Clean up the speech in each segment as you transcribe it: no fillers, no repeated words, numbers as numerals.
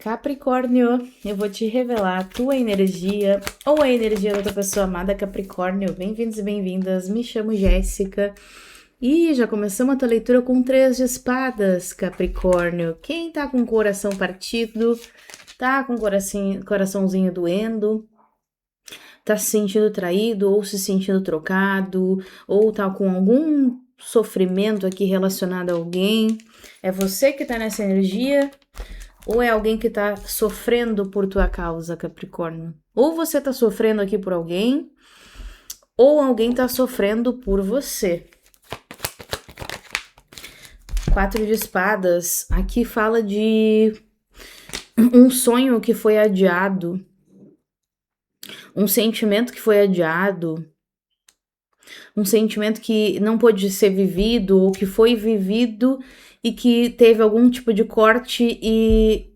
Capricórnio, eu vou te revelar a tua energia ou a energia da tua pessoa amada, Capricórnio. Bem-vindos e bem-vindas, me chamo Jéssica e já começamos a tua leitura com 3 de espadas, Capricórnio. Quem tá com o coração partido, tá com o coraçãozinho doendo, tá se sentindo traído ou se sentindo trocado, ou tá com algum sofrimento aqui relacionado a alguém, é você que tá nessa energia? Ou é alguém que tá sofrendo por tua causa, Capricórnio? Ou você tá sofrendo aqui por alguém, ou alguém tá sofrendo por você. 4 de espadas, aqui fala de um sonho que foi adiado, um sentimento que foi adiado, um sentimento que não pôde ser vivido, ou que foi vivido e que teve algum tipo de corte e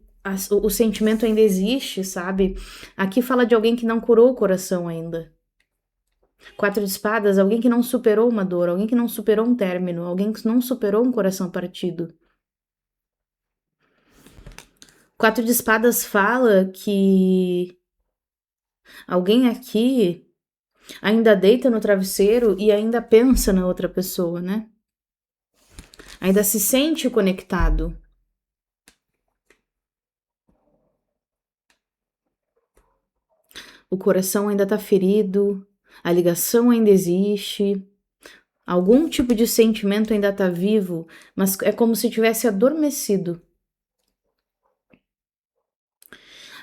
o sentimento ainda existe, sabe? Aqui fala de alguém que não curou o coração ainda. 4 de espadas, alguém que não superou uma dor, alguém que não superou um término, alguém que não superou um coração partido. 4 de espadas fala que alguém aqui ainda deita no travesseiro e ainda pensa na outra pessoa, né? Ainda se sente conectado. O coração ainda tá ferido, a ligação ainda existe, algum tipo de sentimento ainda tá vivo, mas é como se tivesse adormecido.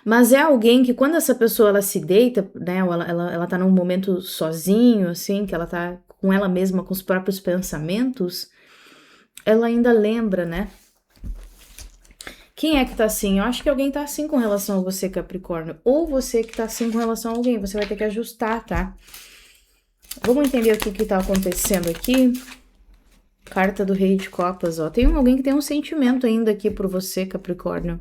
Mas é alguém que quando essa pessoa ela se deita, né, ela tá num momento sozinho, assim, que ela tá com ela mesma, com os próprios pensamentos, ela ainda lembra, né? Quem é que tá assim? Eu acho que alguém tá assim com relação a você, Capricórnio. Ou você que tá assim com relação a alguém. Você vai ter que ajustar, tá? Vamos entender o que tá acontecendo aqui. Carta do Rei de Copas, ó. Tem alguém que tem um sentimento ainda aqui por você, Capricórnio.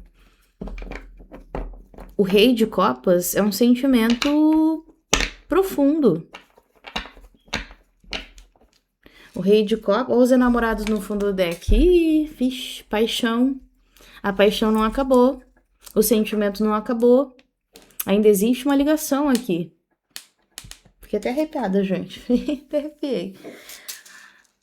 O Rei de Copas é um sentimento profundo. O Rei de Copas, ou os enamorados no fundo do deck. Ih, vixe, paixão. A paixão não acabou. O sentimento não acabou. Ainda existe uma ligação aqui. Fiquei até arrepiada, gente. Até arrepiei.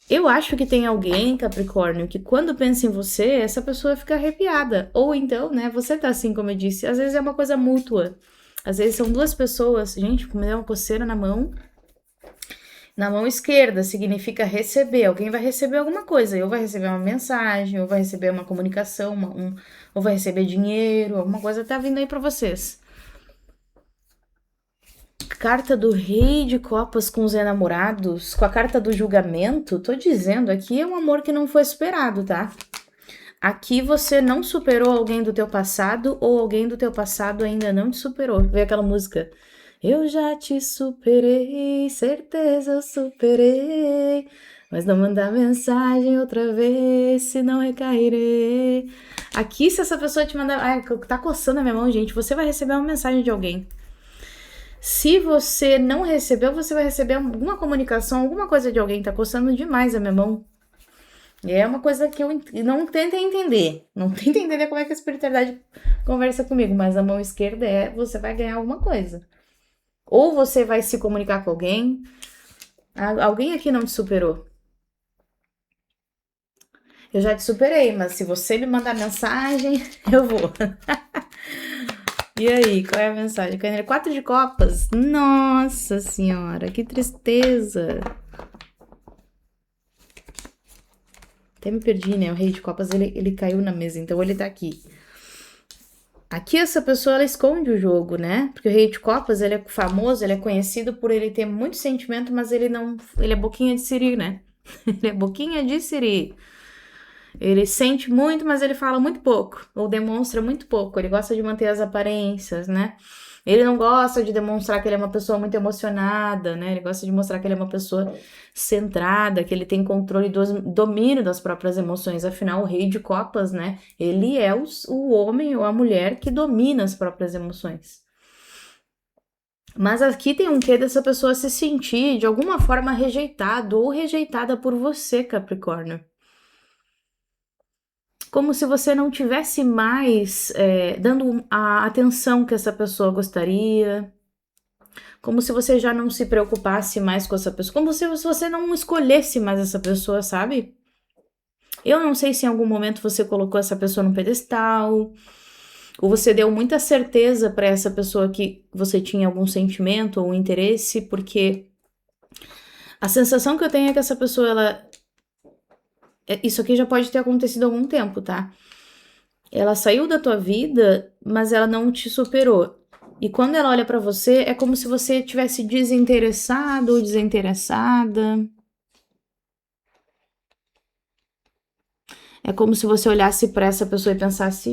Eu acho que tem alguém, Capricórnio, que quando pensa em você, essa pessoa fica arrepiada. Ou então, né, você tá assim, como eu disse. Às vezes é uma coisa mútua. Às vezes são 2 pessoas. Gente, me deu uma coceira na mão. Na mão esquerda significa receber. Alguém vai receber alguma coisa. Ou vai receber uma mensagem, ou vai receber uma comunicação, ou vai receber dinheiro. Alguma coisa tá vindo aí pra vocês. Carta do Rei de Copas com os enamorados, com a carta do julgamento, tô dizendo, aqui é um amor que não foi superado, tá? Aqui você não superou alguém do teu passado ou alguém do teu passado ainda não te superou. Vê aquela música. Eu já te superei, certeza eu superei, mas não mandar mensagem outra vez, senão recairei. Aqui, se essa pessoa te mandar... Ai, tá coçando a minha mão, gente, você vai receber uma mensagem de alguém. Se você não recebeu, você vai receber alguma comunicação, alguma coisa de alguém. Tá coçando demais a minha mão. E é uma coisa que eu não tento entender. Não tento entender como é que a espiritualidade conversa comigo. Mas a mão esquerda você vai ganhar alguma coisa. Ou você vai se comunicar com alguém. Alguém aqui não te superou. Eu já te superei, mas se você me mandar mensagem, eu vou. E aí, qual é a mensagem? 4 de copas? Nossa senhora, que tristeza. Até me perdi, né? O Rei de Copas, ele caiu na mesa, então ele tá aqui. Aqui essa pessoa, ela esconde o jogo, né? Porque o Rei de Copas, ele é famoso, ele é conhecido por ele ter muito sentimento, mas ele é boquinha de siri, né? Ele é boquinha de siri. Ele sente muito, mas ele fala muito pouco, ou demonstra muito pouco. Ele gosta de manter as aparências, né? Ele não gosta de demonstrar que ele é uma pessoa muito emocionada, né? Ele gosta de mostrar que ele é uma pessoa centrada, que ele tem controle do domínio das próprias emoções. Afinal, o Rei de Copas, né? Ele é o homem ou a mulher que domina as próprias emoções. Mas aqui tem um quê dessa pessoa se sentir de alguma forma rejeitado ou rejeitada por você, Capricórnio. como se você não tivesse mais dando a atenção que essa pessoa gostaria, como se você já não se preocupasse mais com essa pessoa, como se você não escolhesse mais essa pessoa, sabe? Eu não sei se em algum momento você colocou essa pessoa no pedestal, ou você deu muita certeza para essa pessoa que você tinha algum sentimento ou interesse, porque a sensação que eu tenho é que essa pessoa, isso aqui já pode ter acontecido há algum tempo, tá? Ela saiu da tua vida, mas ela não te superou. E quando ela olha pra você, é como se você tivesse desinteressado ou desinteressada. É como se você olhasse pra essa pessoa e pensasse,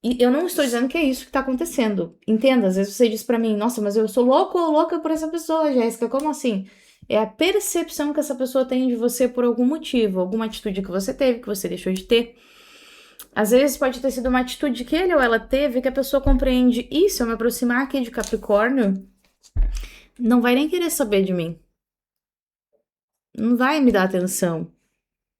E eu não estou dizendo que é isso que tá acontecendo. Entenda, às vezes você diz pra mim, nossa, mas eu sou louco ou louca por essa pessoa, Jéssica, como assim? É a percepção que essa pessoa tem de você por algum motivo, alguma atitude que você teve, que você deixou de ter. Às vezes pode ter sido uma atitude que ele ou ela teve que a pessoa compreende. E se eu me aproximar aqui de Capricórnio, não vai nem querer saber de mim. Não vai me dar atenção.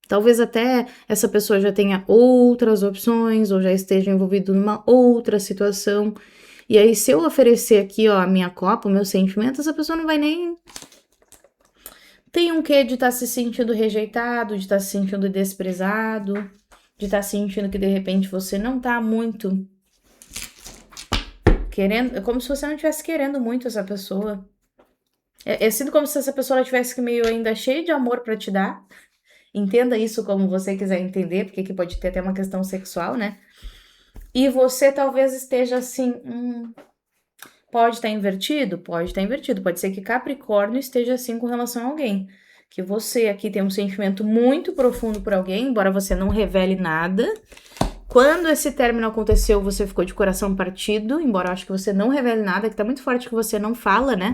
Talvez até essa pessoa já tenha outras opções ou já esteja envolvido numa outra situação. E aí, se eu oferecer aqui, ó, a minha copa, o meu sentimento, essa pessoa não vai nem... Tem um quê de estar se sentindo rejeitado, de estar se sentindo desprezado, de estar sentindo que de repente você não tá muito querendo, é como se você não estivesse querendo muito essa pessoa. É sido como se essa pessoa estivesse meio ainda cheia de amor pra te dar. Entenda isso como você quiser entender, porque aqui pode ter até uma questão sexual, né? E você talvez esteja assim, pode estar invertido? Pode estar invertido. Pode ser que Capricórnio esteja assim com relação a alguém. Que você aqui tem um sentimento muito profundo por alguém, embora você não revele nada. Quando esse término aconteceu, você ficou de coração partido, embora eu acho que você não revele nada, que tá muito forte que você não fala, né?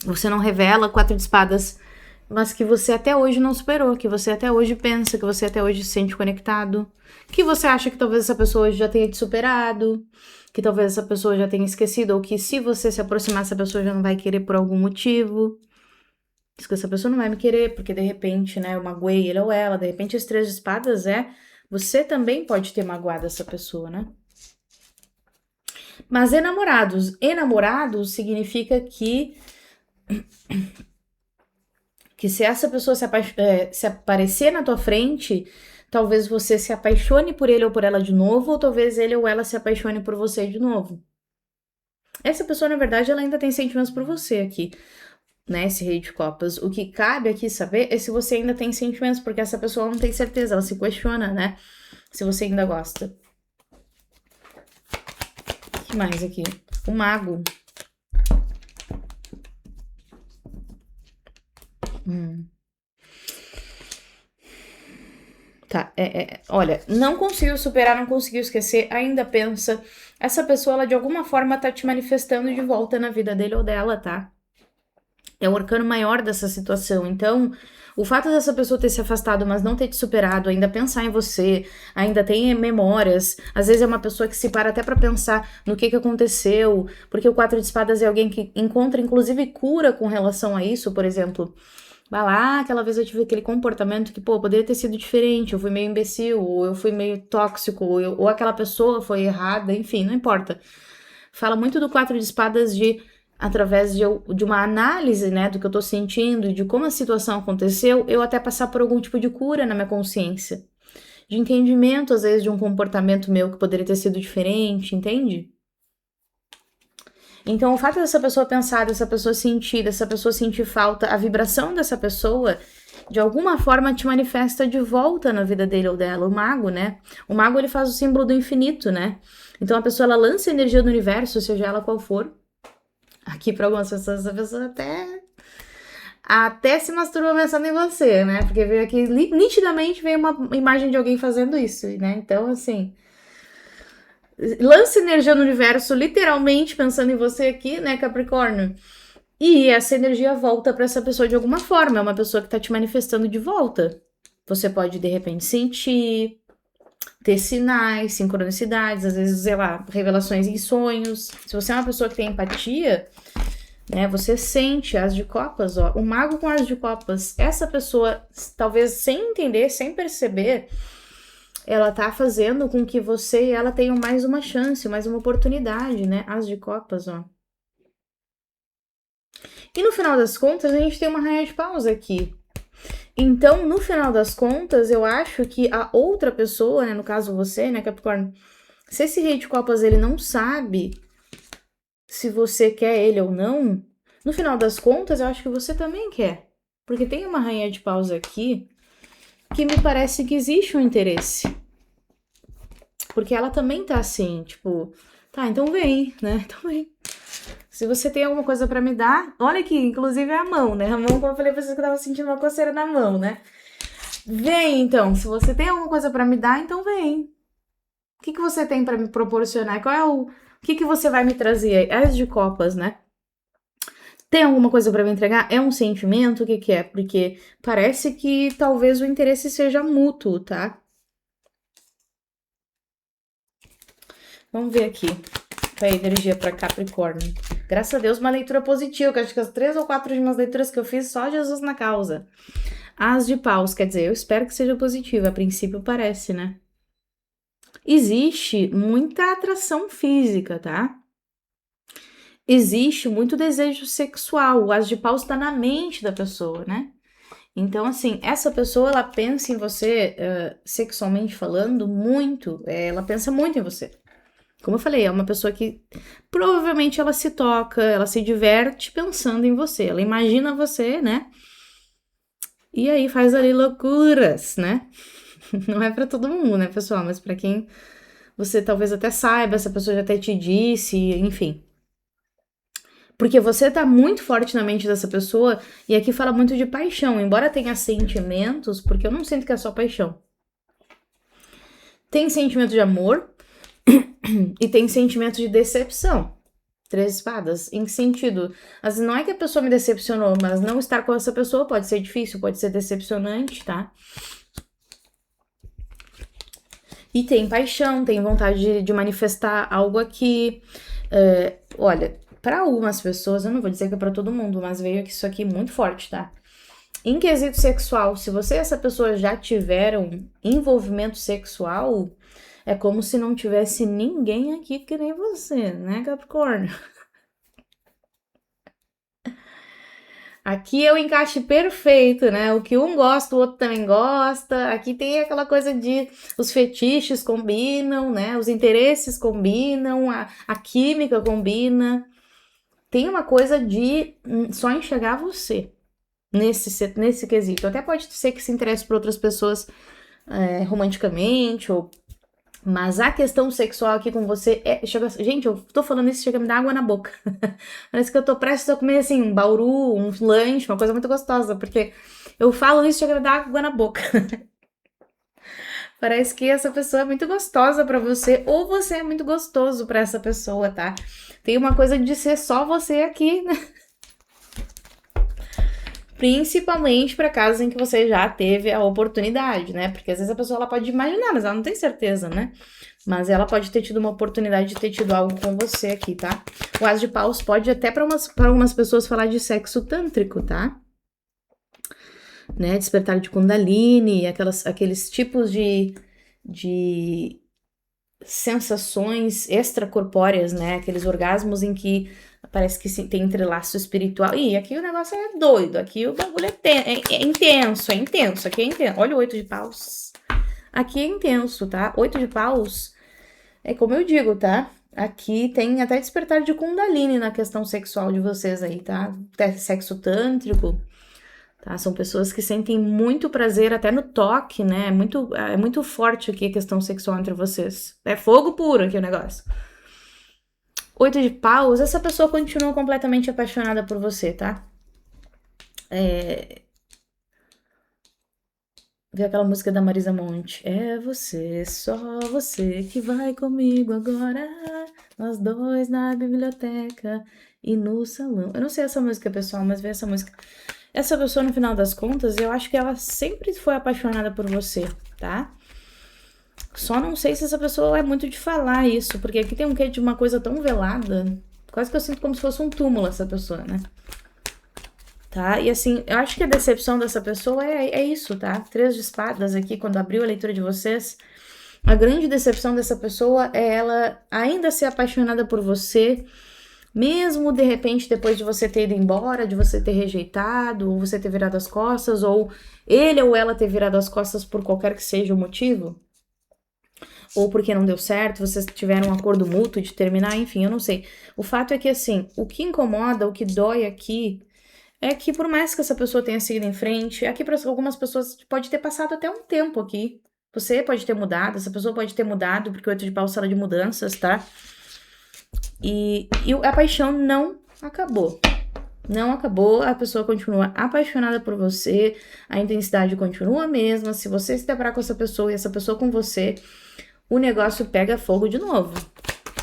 Você não revela 4 de espadas, mas que você até hoje não superou, que você até hoje pensa, que você até hoje se sente conectado, que você acha que talvez essa pessoa já tenha te superado, que talvez essa pessoa já tenha esquecido, ou que se você se aproximar, essa pessoa já não vai querer por algum motivo. Diz que essa pessoa não vai me querer, porque de repente, né, eu magoei ele ou ela, de repente esse 3 de espadas você também pode ter magoado essa pessoa, né? Mas enamorados significa que se essa pessoa se aparecer na tua frente, talvez você se apaixone por ele ou por ela de novo, ou talvez ele ou ela se apaixone por você de novo. Essa pessoa, na verdade, ela ainda tem sentimentos por você aqui, né, esse rei de copas. O que cabe aqui saber é se você ainda tem sentimentos, porque essa pessoa não tem certeza, ela se questiona, né, se você ainda gosta. O que mais aqui? O mago. Tá, olha, não conseguiu superar, não conseguiu esquecer, ainda pensa. Essa pessoa, ela de alguma forma tá te manifestando de volta na vida dele ou dela, tá? É o arcano maior dessa situação. Então, o fato dessa pessoa ter se afastado, mas não ter te superado, ainda pensar em você, ainda tem memórias. Às vezes é uma pessoa que se para até pra pensar no que aconteceu, porque o 4 de espadas é alguém que encontra, inclusive, cura com relação a isso, por exemplo. Vai lá, aquela vez eu tive aquele comportamento que, pô, poderia ter sido diferente, eu fui meio imbecil, ou eu fui meio tóxico, ou aquela pessoa foi errada, enfim, não importa. Fala muito do 4 de espadas através de uma análise, né, do que eu tô sentindo, de como a situação aconteceu, eu até passar por algum tipo de cura na minha consciência. De entendimento, às vezes, de um comportamento meu que poderia ter sido diferente, entende? Então, o fato dessa pessoa pensar, dessa pessoa sentir falta, a vibração dessa pessoa, de alguma forma te manifesta de volta na vida dele ou dela. O mago, né? O mago, ele faz o símbolo do infinito, né? Então, a pessoa, ela lança energia do universo, seja ela qual for. Aqui, para algumas pessoas, essa pessoa até se masturba pensando em você, né? Porque veio aqui, nitidamente, veio uma imagem de alguém fazendo isso, né? Então, assim... Lança energia no universo, literalmente pensando em você aqui, né, Capricórnio? E essa energia volta para essa pessoa de alguma forma. É uma pessoa que tá te manifestando de volta. Você pode, de repente, sentir, ter sinais, sincronicidades, às vezes, sei lá, revelações em sonhos. Se você é uma pessoa que tem empatia, né? Você sente as de copas, ó, o mago com as de copas. Essa pessoa, talvez sem entender, sem perceber, ela tá fazendo com que você e ela tenham mais uma chance, mais uma oportunidade, né? As de copas, ó. E no final das contas, a gente tem uma rainha de paus aqui. Então, no final das contas, eu acho que a outra pessoa, né, no caso você, né, Capricórnio, se esse rei de copas ele não sabe se você quer ele ou não, no final das contas, eu acho que você também quer. Porque tem uma rainha de paus aqui que me parece que existe um interesse. Porque ela também tá assim, tipo, tá, então vem, né? Então vem. Se você tem alguma coisa pra me dar, olha aqui, inclusive é a mão, né? A mão, como eu falei pra vocês que eu tava sentindo uma coceira na mão, né? Vem, então. Se você tem alguma coisa pra me dar, então vem. O que você tem pra me proporcionar? Qual é o que você vai me trazer? As de copas, né? Tem alguma coisa pra me entregar? É um sentimento? O que é? Porque parece que talvez o interesse seja mútuo, tá? Vamos ver aqui. A energia para Capricórnio. Graças a Deus, uma leitura positiva, que acho que as 3 ou 4 últimas leituras que eu fiz, só Jesus na causa. As de paus, quer dizer, eu espero que seja positiva, a princípio parece, né? Existe muita atração física, tá? Existe muito desejo sexual, o as de paus está na mente da pessoa, né? Então, assim, essa pessoa, ela pensa em você, sexualmente falando, muito, ela pensa muito em você. Como eu falei, é uma pessoa que provavelmente ela se toca, ela se diverte pensando em você. Ela imagina você, né? E aí faz ali loucuras, né? Não é pra todo mundo, né, pessoal? Mas pra quem você talvez até saiba, essa pessoa já até te disse, enfim. Porque você tá muito forte na mente dessa pessoa, e aqui fala muito de paixão, embora tenha sentimentos, porque eu não sinto que é só paixão. Tem sentimento de amor e tem sentimento de decepção. 3 espadas. Em que sentido? Às vezes não é que a pessoa me decepcionou, mas não estar com essa pessoa pode ser difícil, pode ser decepcionante, tá? E tem paixão, tem vontade de manifestar algo aqui. Olha, para algumas pessoas, eu não vou dizer que é pra todo mundo, mas veio aqui isso aqui muito forte, tá? Em quesito sexual, se você e essa pessoa já tiveram envolvimento sexual, é como se não tivesse ninguém aqui que nem você, né, Capricórnio? Aqui é o encaixe perfeito, né? O que um gosta, o outro também gosta. Aqui tem aquela coisa de os fetiches combinam, né? Os interesses combinam, a química combina. Tem uma coisa de só enxergar você nesse quesito. Até pode ser que se interesse por outras pessoas romanticamente ou mas a questão sexual aqui com você gente, eu tô falando isso, chega a me dar água na boca. Parece que eu tô prestes a comer, assim, um bauru, um lanche, uma coisa muito gostosa, porque eu falo isso, chega a me dar água na boca. Parece que essa pessoa é muito gostosa pra você, ou você é muito gostoso pra essa pessoa, tá? Tem uma coisa de ser só você aqui, né? Principalmente para casos em que você já teve a oportunidade, né? Porque às vezes a pessoa ela pode imaginar, mas ela não tem certeza, né? Mas ela pode ter tido uma oportunidade de ter tido algo com você aqui, tá? O as de paus pode até para algumas pessoas falar de sexo tântrico, tá? Né? Despertar de Kundalini, aqueles tipos de sensações extracorpóreas, né? Aqueles orgasmos em que parece que tem entrelaço espiritual. Ih, aqui o negócio é doido, aqui o bagulho é intenso, aqui é intenso. Olha o 8 de paus. Aqui é intenso, tá? 8 de paus é como eu digo, tá? Aqui tem até despertar de Kundalini na questão sexual de vocês aí, tá? Até sexo tântrico, tá? São pessoas que sentem muito prazer até no toque, né? É muito forte aqui a questão sexual entre vocês. É fogo puro aqui o negócio. 8 de paus, essa pessoa continua completamente apaixonada por você, tá? Vê aquela música da Marisa Monte. É você, só você que vai comigo agora. Nós dois na biblioteca e no salão. Eu não sei essa música, pessoal, mas vê essa música. Essa pessoa, no final das contas, eu acho que ela sempre foi apaixonada por você, tá? Só não sei se essa pessoa é muito de falar isso, porque aqui tem um quê de uma coisa tão velada, Quase que eu sinto como se fosse um túmulo essa pessoa, né? Tá? E assim, eu acho que a decepção dessa pessoa é isso, tá? 3 de espadas aqui, quando abriu a leitura de vocês. A grande decepção dessa pessoa é ela ainda ser apaixonada por você, mesmo de repente depois de você ter ido embora, de você ter rejeitado, ou você ter virado as costas, ou ele ou ela ter virado as costas por qualquer que seja o motivo, ou porque não deu certo, vocês tiveram um acordo mútuo de terminar, enfim, eu não sei. O fato é que, assim, o que incomoda, o que dói aqui, é que por mais que essa pessoa tenha seguido em frente, aqui para algumas pessoas pode ter passado até um tempo aqui. Você pode ter mudado, essa pessoa pode ter mudado, porque o 8 de paus fala de mudanças, tá? E a paixão não acabou. Não acabou, a pessoa continua apaixonada por você, a intensidade continua a mesma. Se você se deparar com essa pessoa e essa pessoa com você, o negócio pega fogo de novo.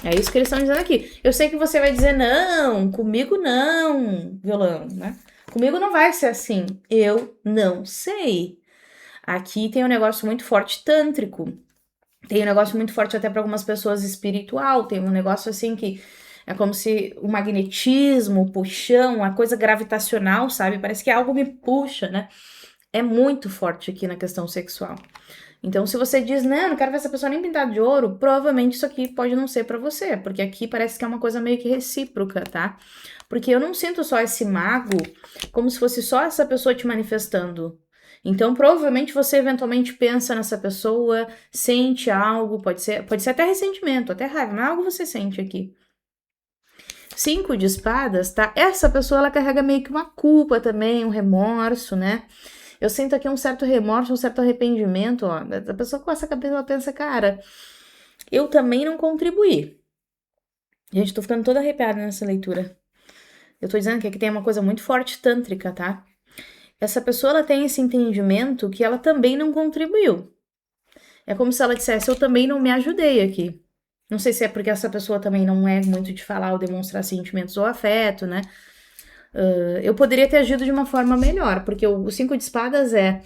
É isso que eles estão dizendo aqui. Eu sei que você vai dizer, não, comigo não, violão, né? Comigo não vai ser assim. Eu não sei. Aqui tem um negócio muito forte tântrico. Tem um negócio muito forte até para algumas pessoas espiritual. Tem um negócio assim que é como se o magnetismo, o puxão, a coisa gravitacional, sabe? Parece que algo me puxa, né? É muito forte aqui na questão sexual. Então, se você diz, não quero ver essa pessoa nem pintada de ouro, provavelmente isso aqui pode não ser pra você, porque aqui parece que é uma coisa meio que recíproca, tá? Porque eu não sinto só esse mago como se fosse só essa pessoa te manifestando. Então, provavelmente você eventualmente pensa nessa pessoa, sente algo, pode ser até ressentimento, até raiva, mas algo você sente aqui. 5 de espadas, tá? Essa pessoa, ela carrega meio que uma culpa também, um remorso, né? Eu sinto aqui um certo remorso, um certo arrependimento, ó. A pessoa com essa cabeça, ela pensa, cara, eu também não contribuí. Gente, tô ficando toda arrepiada nessa leitura. Eu tô dizendo que aqui tem uma coisa muito forte tântrica, tá? Essa pessoa, ela tem esse entendimento que ela também não contribuiu. É como se ela dissesse, eu também não me ajudei aqui. Não sei se é porque essa pessoa também não é muito de falar ou demonstrar sentimentos ou afeto, né? Eu poderia ter agido de uma forma melhor, porque o 5 de espadas é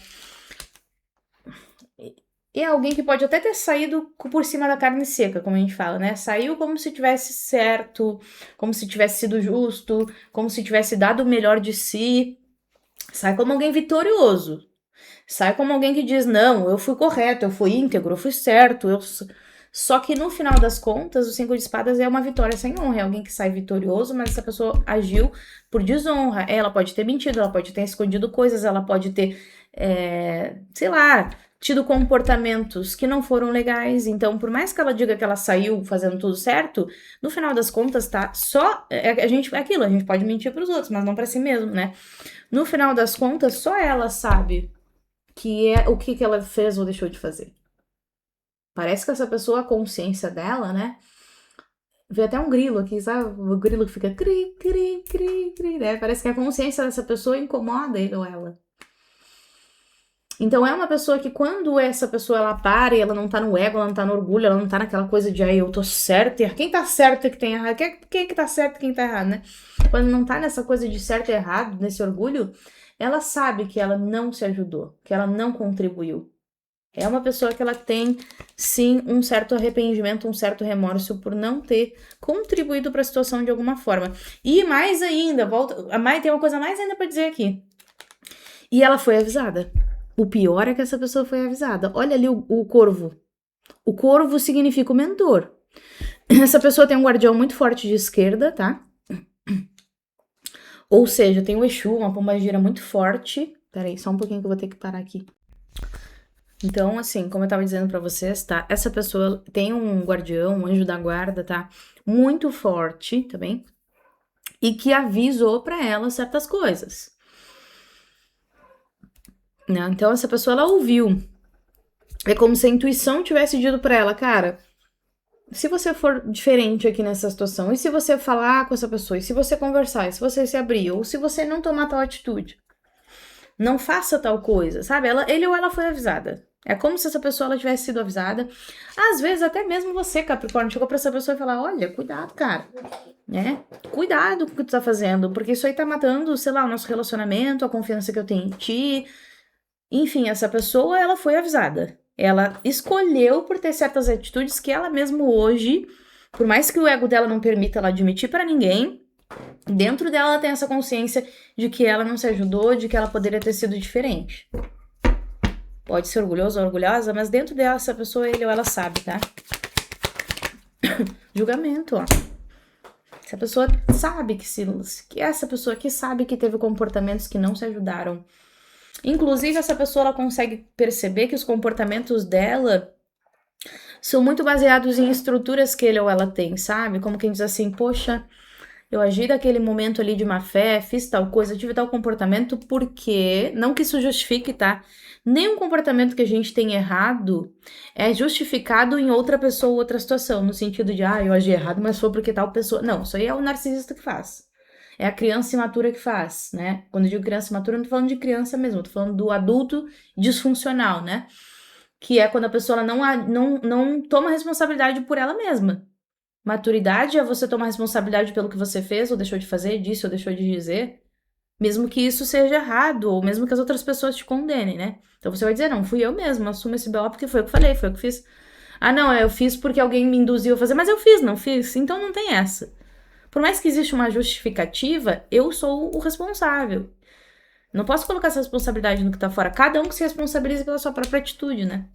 alguém que pode até ter saído por cima da carne seca, como a gente fala, né? Saiu como se tivesse certo, como se tivesse sido justo, como se tivesse dado o melhor de si. Sai como alguém vitorioso. Sai como alguém que diz, não, eu fui correto, eu fui íntegro, eu fui certo. Só que no final das contas, o 5 de espadas é uma vitória sem honra. É alguém que sai vitorioso, mas essa pessoa agiu por desonra. Ela pode ter mentido, ela pode ter escondido coisas, ela pode ter, sei lá, tido comportamentos que não foram legais. Então, por mais que ela diga que ela saiu fazendo tudo certo, no final das contas, tá? Só a gente pode mentir para os outros, mas não para si mesmo, né? No final das contas, só ela sabe que é o que ela fez ou deixou de fazer. Parece que essa pessoa, a consciência dela, né? Vê até um grilo aqui, sabe? O grilo que fica cri, cri, cri, cri, né? Parece que a consciência dessa pessoa incomoda ele ou ela. Então é uma pessoa que quando essa pessoa ela para e ela não tá no ego, ela não tá no orgulho, ela não tá naquela coisa de eu tô certo e quem tá certo é que tem errado, quem é que tá certo e quem tá errado, né? Quando não tá nessa coisa de certo e errado, nesse orgulho, ela sabe que ela não se ajudou, que ela não contribuiu. É uma pessoa que ela tem, sim, um certo arrependimento, um certo remorso por não ter contribuído para a situação de alguma forma. E mais ainda, a Mai tem uma coisa mais ainda para dizer aqui. E ela foi avisada. O pior é que essa pessoa foi avisada. Olha ali o corvo. O corvo significa o mentor. Essa pessoa tem um guardião muito forte de esquerda, tá? Ou seja, tem o Exu, uma pombagira muito forte. Peraí, só um pouquinho que eu vou ter que parar aqui. Então, assim, como eu tava dizendo pra vocês, tá? Essa pessoa tem um guardião, um anjo da guarda, tá? Muito forte, tá bem? E que avisou pra ela certas coisas. Né? Então, essa pessoa, ela ouviu. É como se a intuição tivesse dito pra ela, cara, se você for diferente aqui nessa situação, e se você falar com essa pessoa, e se você conversar, e se você se abrir, ou se você não tomar tal atitude, não faça tal coisa, sabe? Ele ou ela foi avisada. É como se essa pessoa ela tivesse sido avisada. Às vezes, até mesmo você, Capricórnio, chegou pra essa pessoa e falou, olha, cuidado, cara. Né? Cuidado com o que tu tá fazendo, porque isso aí tá matando, sei lá, o nosso relacionamento, a confiança que eu tenho em ti. Enfim, essa pessoa, ela foi avisada. Ela escolheu por ter certas atitudes que ela mesmo hoje Por mais que o ego dela não permita ela admitir pra ninguém, dentro dela ela tem essa consciência de que ela não se ajudou, de que ela poderia ter sido diferente. Pode ser orgulhoso ou orgulhosa, mas dentro dela, essa pessoa, ele ou ela sabe, tá? Julgamento, ó. Se a pessoa sabe que essa pessoa aqui sabe que teve comportamentos que não se ajudaram. Inclusive, essa pessoa, ela consegue perceber que os comportamentos dela são muito baseados em estruturas que ele ou ela tem, sabe? Como quem diz assim, poxa, eu agi daquele momento ali de má fé, fiz tal coisa, tive tal comportamento, porque, não que isso justifique, tá? Nenhum comportamento que a gente tem errado é justificado em outra pessoa ou outra situação, no sentido de, eu agi errado, mas foi porque tal pessoa. Não, isso aí é o narcisista que faz. É a criança imatura que faz, né? Quando eu digo criança imatura, eu não tô falando de criança mesmo, eu tô falando do adulto disfuncional, né? Que é quando a pessoa não toma responsabilidade por ela mesma. Maturidade é você tomar responsabilidade pelo que você fez ou deixou de fazer, disse ou deixou de dizer, mesmo que isso seja errado, ou mesmo que as outras pessoas te condenem, né? Então você vai dizer, não, fui eu mesmo, assumo esse BO porque foi eu que falei, foi eu que fiz. Não, eu fiz porque alguém me induziu a fazer, mas eu fiz, não fiz, então não tem essa. Por mais que exista uma justificativa, eu sou o responsável. Não posso colocar essa responsabilidade no que tá fora. Cada um que se responsabiliza pela sua própria atitude, né?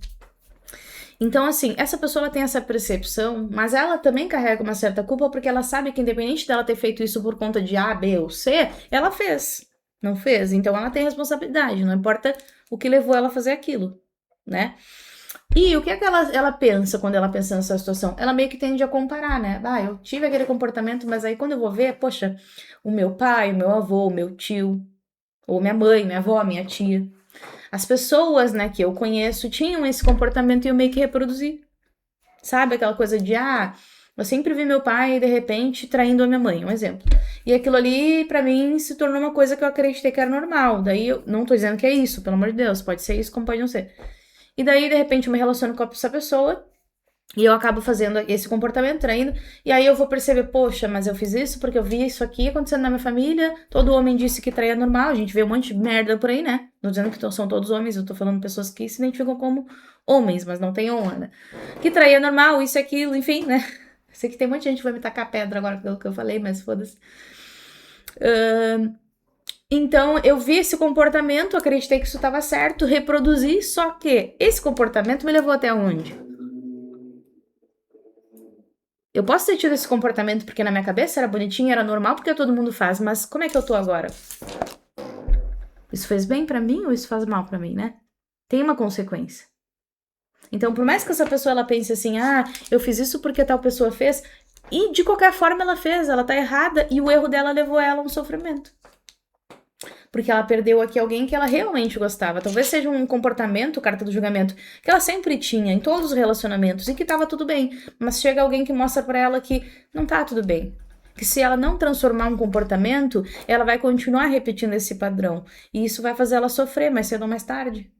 Então, assim, essa pessoa ela tem essa percepção, mas ela também carrega uma certa culpa porque ela sabe que independente dela ter feito isso por conta de A, B ou C, ela fez. Não fez? Então ela tem responsabilidade, não importa o que levou ela a fazer aquilo, né? E o que é que ela pensa quando ela pensa nessa situação? Ela meio que tende a comparar, né? Eu tive aquele comportamento, mas aí quando eu vou ver, poxa, o meu pai, o meu avô, o meu tio, ou minha mãe, minha avó, minha tia, as pessoas, né, que eu conheço tinham esse comportamento e eu meio que reproduzi. Sabe aquela coisa de, eu sempre vi meu pai, de repente, traindo a minha mãe, um exemplo. E aquilo ali, pra mim, se tornou uma coisa que eu acreditei que era normal. Daí, eu não tô dizendo que é isso, pelo amor de Deus. Pode ser isso, como pode não ser. E daí, de repente, eu me relaciono com essa pessoa e eu acabo fazendo esse comportamento, traindo. E aí eu vou perceber, poxa, mas eu fiz isso porque eu vi isso aqui acontecendo na minha família. Todo homem disse que trair é normal. A gente vê um monte de merda por aí, né? Não dizendo que são todos homens, eu tô falando de pessoas que se identificam como homens, mas não tem honra, né? Que trair é normal, isso e aquilo, enfim, né? Sei que tem muita gente que vai me tacar pedra agora pelo que eu falei, mas foda-se. Então, eu vi esse comportamento, acreditei que isso estava certo, reproduzi, só que esse comportamento me levou até onde? Eu posso ter tido esse comportamento porque na minha cabeça era bonitinho, era normal, porque todo mundo faz, mas como é que eu tô agora? Isso fez bem pra mim ou isso faz mal pra mim, né? Tem uma consequência. Então, por mais que essa pessoa ela pense assim, eu fiz isso porque tal pessoa fez, e de qualquer forma ela fez, ela tá errada, e o erro dela levou ela a um sofrimento. Porque ela perdeu aqui alguém que ela realmente gostava. Talvez seja um comportamento, carta do julgamento, que ela sempre tinha em todos os relacionamentos e que tava tudo bem. Mas chega alguém que mostra pra ela que não tá tudo bem. Que se ela não transformar um comportamento, ela vai continuar repetindo esse padrão. E isso vai fazer ela sofrer mais cedo ou mais tarde.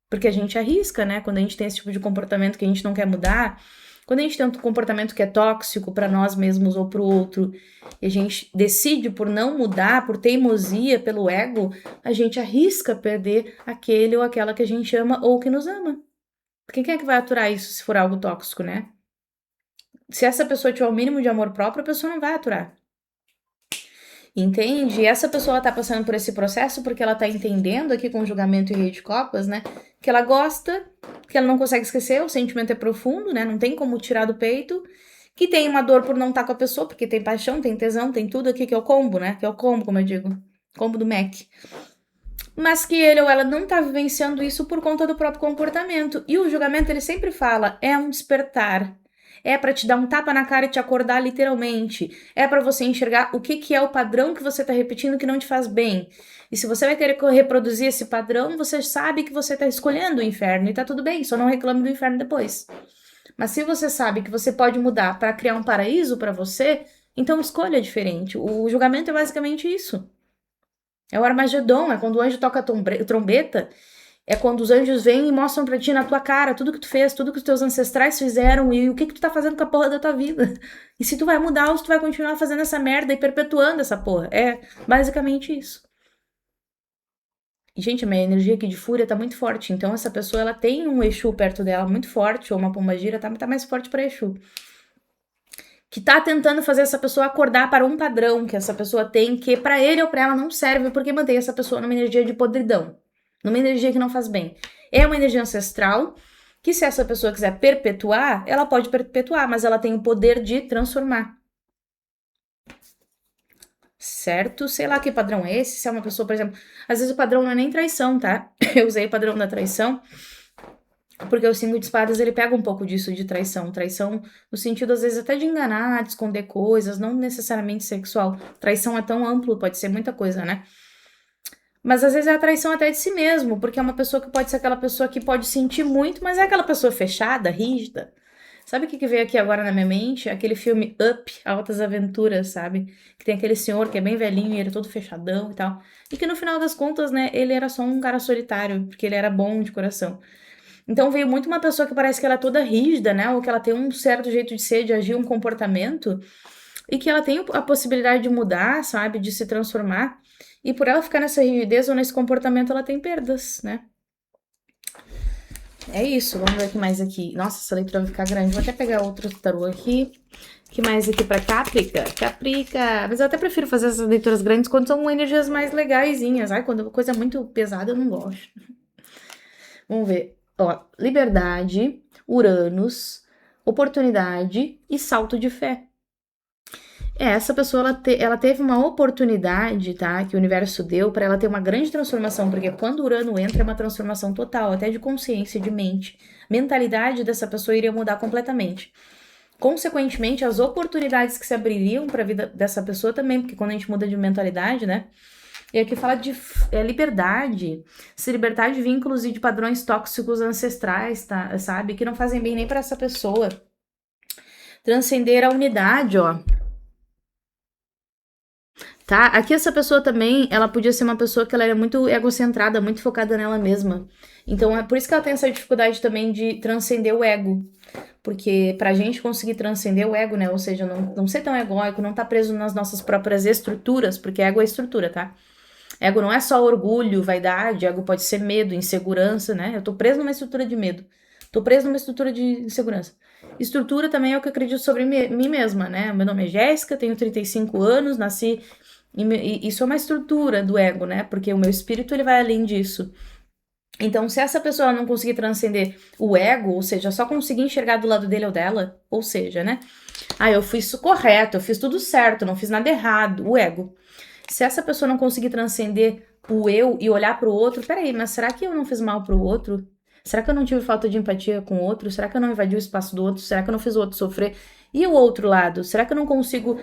Porque a gente arrisca, né? Quando a gente tem esse tipo de comportamento que a gente não quer mudar, quando a gente tem um comportamento que é tóxico para nós mesmos ou para o outro, e a gente decide por não mudar, por teimosia, pelo ego, a gente arrisca perder aquele ou aquela que a gente ama ou que nos ama. Porque quem é que vai aturar isso se for algo tóxico, né? Se essa pessoa tiver o mínimo de amor próprio, a pessoa não vai aturar. Entende? E essa pessoa tá passando por esse processo porque ela tá entendendo aqui com o julgamento e rei de copas, né? Que ela gosta, que ela não consegue esquecer, o sentimento é profundo, né? Não tem como tirar do peito. Que tem uma dor por não estar com a pessoa, porque tem paixão, tem tesão, tem tudo aqui que é o combo, né? Que é o combo, como eu digo. Combo do Mac. Mas que ele ou ela não tá vivenciando isso por conta do próprio comportamento. E o julgamento, ele sempre fala, é um despertar. É para te dar um tapa na cara e te acordar literalmente. É para você enxergar o que é o padrão que você tá repetindo que não te faz bem. E se você vai querer reproduzir esse padrão, você sabe que você tá escolhendo o inferno e tá tudo bem, só não reclame do inferno depois. Mas se você sabe que você pode mudar para criar um paraíso para você, então escolha diferente. O julgamento é basicamente isso. É o Armagedon, é quando o anjo toca a trombeta, é quando os anjos vêm e mostram pra ti na tua cara tudo que tu fez, tudo que os teus ancestrais fizeram e o que tu tá fazendo com a porra da tua vida. E se tu vai mudar ou se tu vai continuar fazendo essa merda e perpetuando essa porra. É basicamente isso. E, gente, a minha energia aqui de fúria tá muito forte. Então, essa pessoa, ela tem um Exu perto dela muito forte, ou uma pombagira, tá mais forte pra Exu. que tá tentando fazer essa pessoa acordar para um padrão que essa pessoa tem, que para ele ou para ela não serve, porque mantém essa pessoa numa energia de podridão, numa energia que não faz bem. É uma energia ancestral que, se essa pessoa quiser perpetuar, ela pode perpetuar, mas ela tem o poder de transformar. Certo? Sei lá que padrão é esse, se é uma pessoa, por exemplo, às vezes o padrão não é nem traição, tá? Eu usei o padrão da traição, porque o 5 de espadas, ele pega um pouco disso de traição. Traição no sentido, às vezes, até de enganar, de esconder coisas, não necessariamente sexual. Traição é tão amplo, pode ser muita coisa, né? Mas às vezes é a traição até de si mesmo, porque é uma pessoa que pode ser aquela pessoa que pode sentir muito, mas é aquela pessoa fechada, rígida. Sabe o que veio aqui agora na minha mente? Aquele filme Up, Altas Aventuras, sabe? Que tem aquele senhor que é bem velhinho e ele é todo fechadão e tal. E que no final das contas, né, ele era só um cara solitário, porque ele era bom de coração. Então veio muito uma pessoa que parece que ela é toda rígida, né? Ou que ela tem um certo jeito de ser, de agir, um comportamento, e que ela tem a possibilidade de mudar, sabe? De se transformar. E por ela ficar nessa rigidez ou nesse comportamento, ela tem perdas, né? É isso, vamos ver o que mais aqui. Nossa, essa leitura vai ficar grande. Vou até pegar outro tarô aqui. O que mais aqui pra Caprica? Caprica. Mas eu até prefiro fazer essas leituras grandes quando são energias mais legaisinhas. Ai, quando a coisa é muito pesada, eu não gosto. Vamos ver. Ó, liberdade, Uranus, oportunidade e salto de fé. Essa pessoa, ela teve uma oportunidade, tá? Que o universo deu para ela ter uma grande transformação, porque quando o Urano entra é uma transformação total, até de consciência, de mente. Mentalidade dessa pessoa iria mudar completamente. Consequentemente, as oportunidades que se abririam para a vida dessa pessoa também, porque quando a gente muda de mentalidade, né? E aqui fala de liberdade, se libertar de vínculos e de padrões tóxicos ancestrais, tá? Sabe? Que não fazem bem nem para essa pessoa. Transcender a unidade, ó. Tá? Aqui essa pessoa também, ela podia ser uma pessoa que ela era muito egocentrada, muito focada nela mesma. Então é por isso que ela tem essa dificuldade também de transcender o ego. Porque pra gente conseguir transcender o ego, né? Ou seja, não ser tão egóico, não tá preso nas nossas próprias estruturas, porque ego é estrutura, tá? Ego não é só orgulho, vaidade, ego pode ser medo, insegurança, né? Eu tô preso numa estrutura de medo. Tô preso numa estrutura de insegurança. Estrutura também é o que eu acredito sobre mim mesma, né? Meu nome é Jéssica, tenho 35 anos, nasci. E isso é uma estrutura do ego, né? Porque o meu espírito, ele vai além disso. Então, se essa pessoa não conseguir transcender o ego, ou seja, só conseguir enxergar do lado dele ou dela, ou seja, né? Ah, eu fiz isso correto, eu fiz tudo certo, não fiz nada errado, o ego. Se essa pessoa não conseguir transcender o eu e olhar para o outro, peraí, mas será que eu não fiz mal para o outro? Será que eu não tive falta de empatia com o outro? Será que eu não invadi o espaço do outro? Será que eu não fiz o outro sofrer? E o outro lado? Será que eu não consigo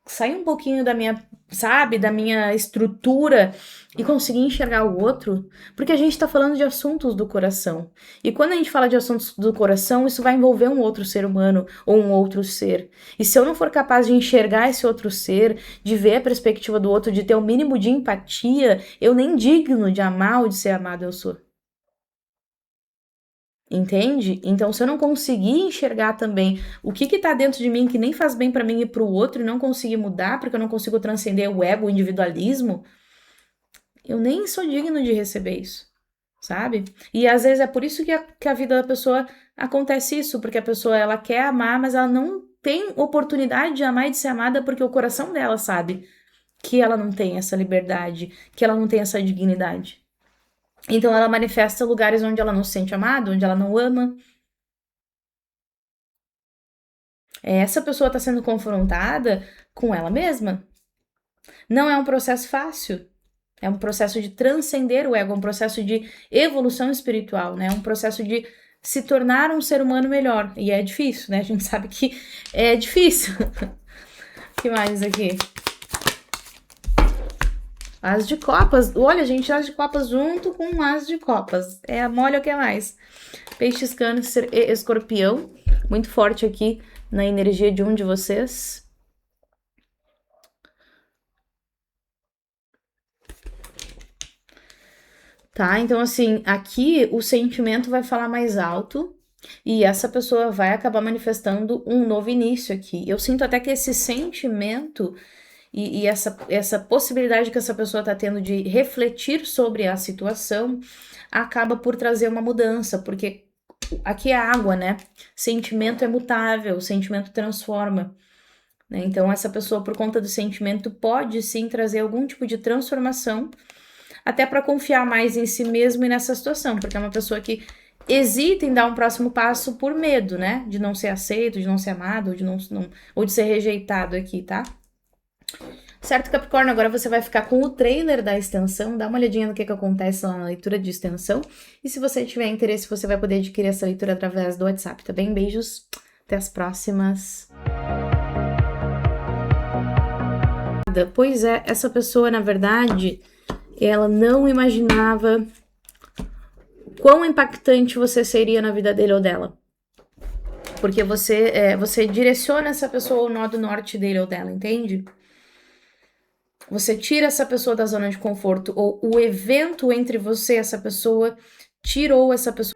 sair um pouquinho da minha, sabe, da minha estrutura e conseguir enxergar o outro? Porque a gente tá falando de assuntos do coração. E quando a gente fala de assuntos do coração, isso vai envolver um outro ser humano ou um outro ser. E se eu não for capaz de enxergar esse outro ser, de ver a perspectiva do outro, de ter o mínimo de empatia, eu nem digno de amar ou de ser amado eu sou. Entende? Então, se eu não conseguir enxergar também o que tá dentro de mim que nem faz bem para mim e pro outro e não conseguir mudar, porque eu não consigo transcender o ego, o individualismo, eu nem sou digno de receber isso, sabe? E às vezes é por isso que a vida da pessoa acontece isso, porque a pessoa ela quer amar, mas ela não tem oportunidade de amar e de ser amada porque o coração dela sabe que ela não tem essa liberdade, que ela não tem essa dignidade. Então ela manifesta lugares onde ela não se sente amada, onde ela não ama. Essa pessoa está sendo confrontada com ela mesma. Não é um processo fácil. É um processo de transcender o ego, é um processo de evolução espiritual, né? É um processo de se tornar um ser humano melhor. E é difícil, né? A gente sabe que é difícil. O que mais aqui? As de copas. Olha, gente, as de copas junto com as de copas. É a mole o que é mais? Peixes, câncer e escorpião. Muito forte aqui na energia de um de vocês. Tá? Então, assim, aqui o sentimento vai falar mais alto e essa pessoa vai acabar manifestando um novo início aqui. Eu sinto até que esse sentimento e essa possibilidade que essa pessoa tá tendo de refletir sobre a situação acaba por trazer uma mudança, porque aqui é água, né? Sentimento é mutável, sentimento transforma. né? Então, essa pessoa, por conta do sentimento, pode sim trazer algum tipo de transformação, até para confiar mais em si mesmo e nessa situação, porque é uma pessoa que hesita em dar um próximo passo por medo, né? De não ser aceito, de não ser amado, ou de ser rejeitado aqui, tá? Certo, Capricórnio, agora você vai ficar com o trailer da extensão, dá uma olhadinha no que acontece lá na leitura de extensão, e se você tiver interesse, você vai poder adquirir essa leitura através do WhatsApp, tá bem? Beijos, até as próximas. Pois é, essa pessoa, na verdade, ela não imaginava quão impactante você seria na vida dele ou dela. Porque você direciona essa pessoa ao nó do norte dele ou dela, entende? Você tira essa pessoa da zona de conforto, ou o evento entre você e essa pessoa tirou essa pessoa